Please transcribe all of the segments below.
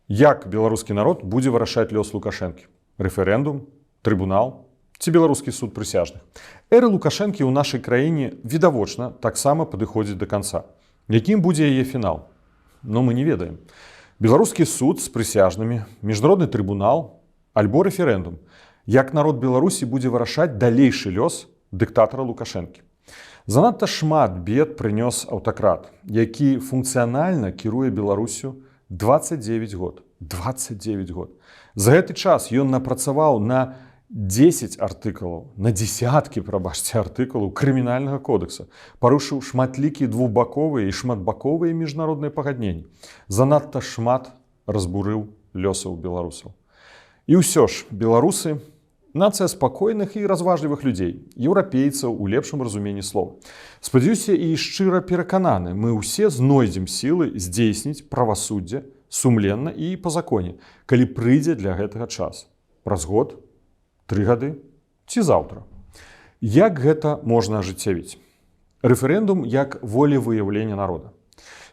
Як беларускі народ будзе вырашаць лёс Лукашэнкі? Рэферэндум, трыбунал ці беларускі суд прысяжных? Эра Лукашэнкі ў нашай краіне відавочна таксама падыходзіць да канца. Якім будзе яе фінал? Но мы не ведаем. Беларускі суд з прысяжнымі, міжнародны трыбунал альбо рэферэндум. Як народ Беларусі будзе вырашаць далейшы лёс дыктатара Лукашэнкі? Занадта шмат бед прынёс аўтакрат, які функцыянальна кіруе Беларусю 29 год. 29 год. За гэты час ён напрацаваў на 10 артыкулаў, на десяткі, прабачце, артыкулаў крымінальнага кодекса, парушыў шматлікія двухбаковыя і шматбаковыя міжнародныя пагадненні. Занадта шмат разбурыў лёсаў беларусаў. І ўсё ж, беларусы нацыя спакойных і разважлівых людзей, еўрапейцаў у лепшым разуменні слова. Спадзяюся і шчыра перакананы, мы ўсе знойдзем сілы здзейсніць правасуддзе сумленна і па законе, калі прыйдзе для гэтага час. Праз год, 3 гады ці заўтра. Як гэта можна ажыццявіць? Рэферэндум як волевыяўленне народа.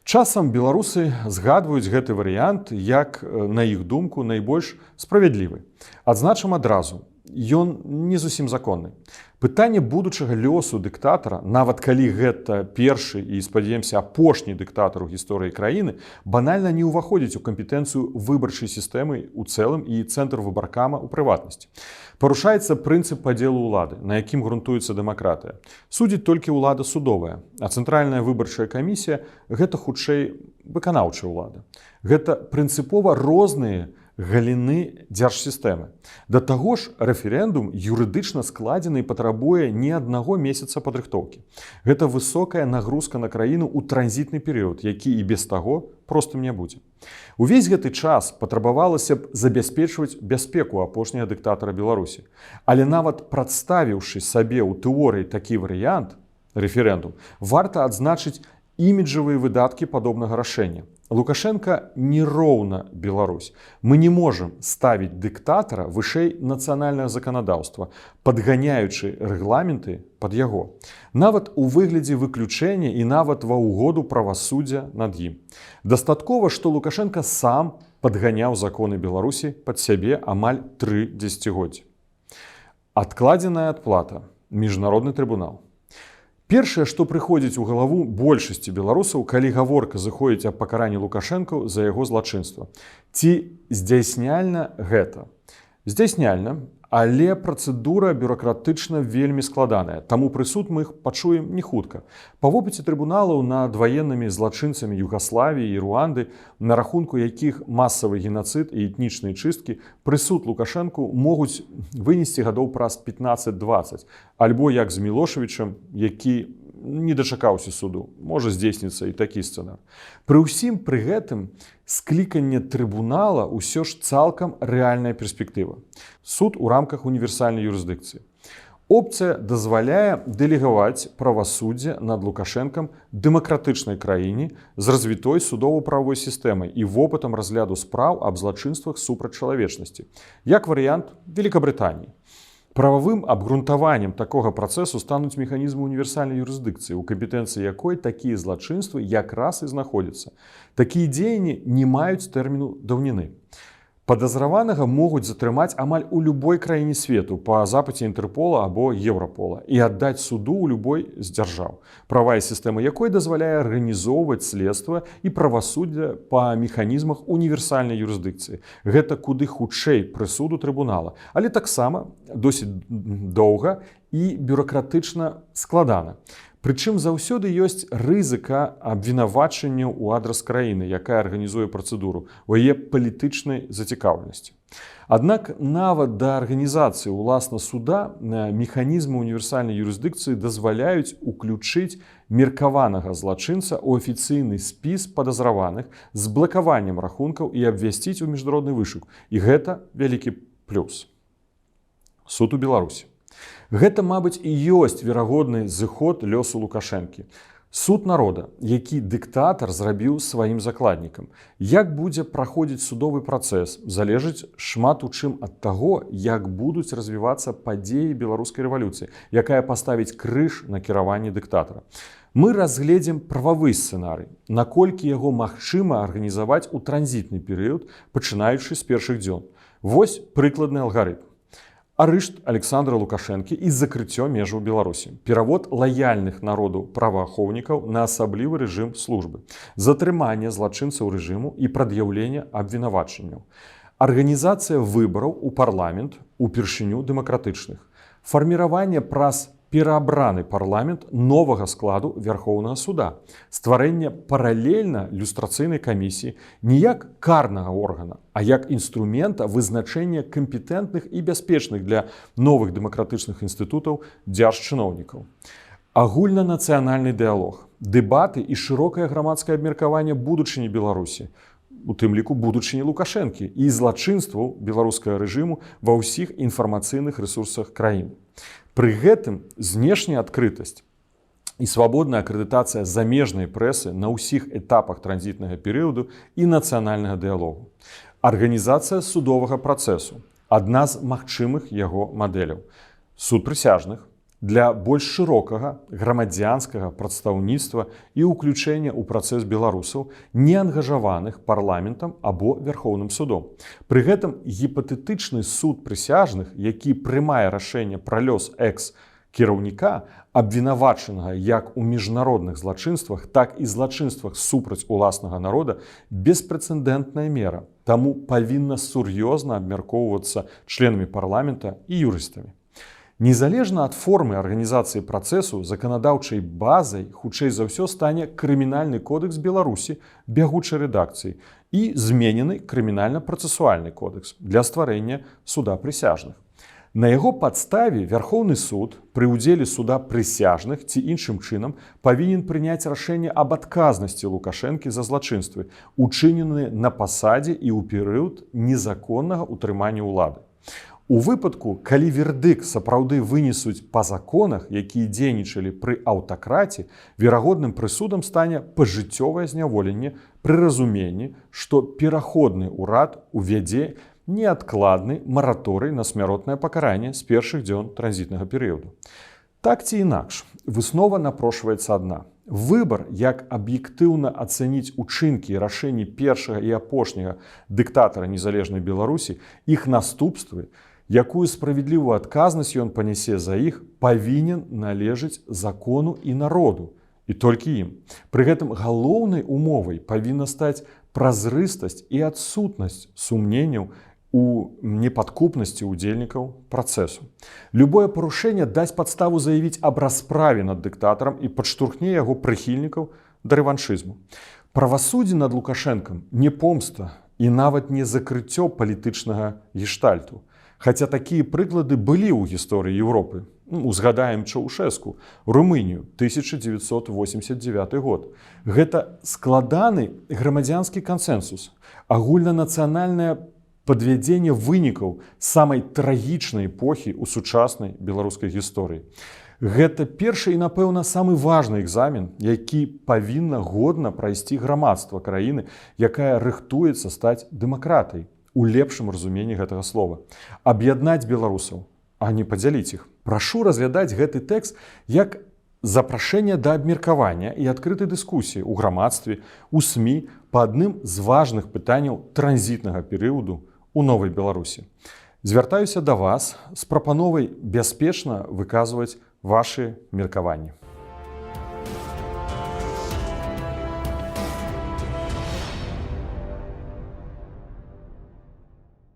Часам беларусы згадваюць гэты варыянт як, на іх думку, найбольш справядлівы. Адзначым адразу, ён не зусім законны. Пытанне будучага лёсу дыктатара, нават калі гэта першы і, спадзяемся, апошні дыктатар у гісторыі краіны, банальна не ўваходзіць у кампетэнцыю выбарчай сістэмы ў цэлым і цэнтр выбаркама ў прыватнасці. Парушаецца прынцып падзелу ўлады, на якім грунтуецца дэмакратыя. Судзіць толькі ўлада судовая, а цэнтральная выбарчая камісія – гэта хутчэй выканаўчая ўлада. Гэта прынцыпова розныя галіны дзяржсістэмы. Да таго ж, рэферэндум юрыдычна складзены і патрабуе не аднаго месяца падрыхтоўкі. Гэта высокая нагрузка на краіну ў транзітны перыяд, які і без таго простым не будзе. Увесь гэты час патрабавалася б забяспечваць бяспеку апошняга дыктатара Беларусі. Але нават прадставіўшы сабе ў тэорыі такі варыянт, рэферэндум, варта адзначыць іміджавыя выдаткі падобнага рашэння. Лукашенко не роўна Беларусь. Мы не можам ставіць дыктатара вышэй нацыянальнага заканадаўства, падганяючы рэгламенты пад яго. Нават у выглядзе выключэння і нават ва ўгоду правасуддзя над ім. Дастаткова, што Лукашенко сам падганяў законы Беларусі пад сябе амаль 3 дзесяцігоддзі. Адкладзеная адплата. Міжнародны трыбунал. Першае, што прыходзіць у галаву большасці беларусаў, калі гаворка заходзіць аб пакаранні Лукашэнка за яго злачынства. Ці здзяйсняльна гэта? Здзяйсняльна, але працэдура бюракратычна вельмі складаная, таму прысуд мы іх пачуем не хутка. Па вопыце трыбуналаў над ваеннымі злачынцамі Югаславіі і Руанды, на рахунку якіх масавы генацыд і этнічныя чысткі, прысуд Лукашэнку могуць вынесці гадоў праз 15-20, альбо як з Мілошавічам, які не дачакаўся суду, можа здзейсніцца і такі сцэнар. Пры ўсім пры гэтым скліканне трыбунала ўсё ж цалкам рэальная перспектыва. Суд у рамках універсальнай юрысдыкцыі. Опцыя дазваляе дэлегаваць правасуддзе над Лукашэнкам дэмакратычнай краіне з развітой судова-правовой сістэмай і вопытам разгляду спраў аб злачынствах супраць чалавечнасці, як варыянт Великабрытаніі. Прававым абгрунтаваннем такога працэсу стануць механізмы універсальнай юрысдыкцыі, у кампетэнцыі якой такія злачынствы якраз і знаходзяцца. Такія дзеянні не маюць тэрміну даўніны. Падазраванага могуць затрымаць амаль у любой краіне свету па запыце Інтэрпола або Еўрапола і аддаць суду ў любой з дзяржаў, правая сістэма якой дазваляе арганізоўваць следства і правасуддзе па механізмах універсальнай юрысдыкцыі. Гэта куды хутчэй прысуду трыбунала, але таксама досыць доўга і бюракратычна складана. Прычым заўсёды ёсць рызыка абвінавачання ў адрас краіны, якая арганізуе працэдуру, у яе палітычнай зацікаўленасці. Аднак нават да арганізацыі ўласна суда механізмы універсальнай юрысдыкцыі дазваляюць уключыць меркаванага злачынца ў афіцыйны спіс падазраваных з блакаваннем рахункаў і абвясціць у міжнародны вышук. І гэта вялікі плюс. Суд у Беларусі. Гэта, мабыць, і ёсць верагодны зыход лёсу Лукашэнкі. Суд народа, які дыктатар зрабіў сваім закладнікам. Як будзе праходзіць судовы працэс, залежыць шмат у чым ад таго, як будуць развівацца падзеі беларускай рэвалюцыі, якая паставіць крыж на кіраванне дыктатара. Мы разгледзім прававы сцэнарый, наколькі яго магчыма арганізаваць у транзітны перыяд, пачынаючы з першых дзён. Вось прыкладны алгарытм. Арышт Александра Лукашэнкі і закрыццё межаў Беларусі. Перавод лаяльных народу праваахоўнікаў на асаблівы рэжым службы. Затрыманне злачынцаў рэжыму і прад'яўленне абвінавачанняў. Арганізацыя выбараў у парламент упершыню дэмакратычных. Фарміраванне праз пераабраны парламент новага складу Верхоўнага суда. Стварэнне паралельна люстрацыйнай камісіі не як карнага органа, а як інструмента вызначэння кампетэнтных і бяспечных для новых дэмакратычных інстытутаў дзяржчыноўнікаў. Агульнанацыянальны дыялог, дэбаты і шырокае грамадскае абмеркаванне будучыні Беларусі, у тым ліку будучыні Лукашэнкі і злачынстваў беларускага рэжыму ва ўсіх інфармацыйных рэсурсах краіны. Пры гэтым знешняя адкрытасць і свабодная акрэдытацыя замежнай прэсы на ўсіх этапах транзітнага перыяду і нацыянальнага дыялогу. Арганізацыя судовага працэсу – адна з магчымых яго мадэляў. Суд прысяжных для больш шырокага грамадзянскага прадстаўніцтва і ўключэння ў працэс беларусаў, не ангажаваных парламентам або Верхоўным судом. Пры гэтым гіпатэтычны суд прысяжных, які прымае рашэнне пра лёс экс-кіраўніка, абвінавачанага як у міжнародных злачынствах, так і злачынствах супраць уласнага народа, беспрэцэдэнтная мера, таму павінна сур'ёзна абмяркоўвацца членамі парламента і юрыстамі. Незалежна ад формы арганізацыі працэсу, заканадаўчай базай хутчэй за ўсё стане крымінальны кодэкс Беларусі бягучай рэдакцыі і зменены крымінальна-працэсуальны кодэкс для стварэння суда прысяжных. На яго падставе Верхоўны суд пры ўдзеле суда прысяжных ці іншым чынам павінен прыняць рашэнне аб адказнасці Лукашэнкі за злачынствы, учыненыя на пасадзе і ў перыяд незаконнага ўтрымання ўлады. У выпадку, калі вердыкт сапраўды вынесуць па законах, якія дзейнічалі пры аўтакраце, верагодным прысудам стане пажыццёвае зняволенне пры разуменні, што пераходны ўрад увядзе неадкладны мараторый на смяротнае пакаранне з першых дзён транзітнага перыяду. Так ці інакш, выснова напрошваецца адна. Выбар, як аб'ектыўна ацаніць учынкі і рашэнні першага і апошняга дыктатара незалежнай Беларусі, іх наступствы, якую справедлівую адказнасць ён панясе за іх, павінен належыць закону і народу, і толькі ім. Пры гэтым галоўнай умовай павінна стаць празрыстасць і адсутнасць сумненняў у непадкупнасці ўдзельнікаў працэсу. Любое парушэнне дасць падставу заявіць аб расправе над дыктатарам і падштурхне яго прыхільнікаў да рэваншызму. Правасуддзе над Лукашэнкам не помста і нават не закрыццё палітычнага гештальту. Хаця такія прыклады былі ў гісторыі Еўропы. Узгадаем Чаўшэску, Румынію, 1989 год. Гэта складаны грамадзянскі кансэнсус, агульнанацыянальнае падвядзенне вынікаў самай трагічнай эпохі ў сучаснай беларускай гісторыі. Гэта першы і, напэўна, самы важны экзамен, які павінна годна прайсці грамадства краіны, якая рыхтуецца стаць дэмакратыяй у лепшым разуменні гэтага слова. Аб'яднаць беларусаў, а не падзяліць іх. Прашу разглядаць гэты тэкст як запрашэнне да абмеркавання і адкрытай дыскусіі ў грамадстве, у СМІ па адным з важных пытанняў транзітнага перыяду у новай Беларусі. Звяртаюся да вас з прапановай бяспечна выказваць вашы меркаванні.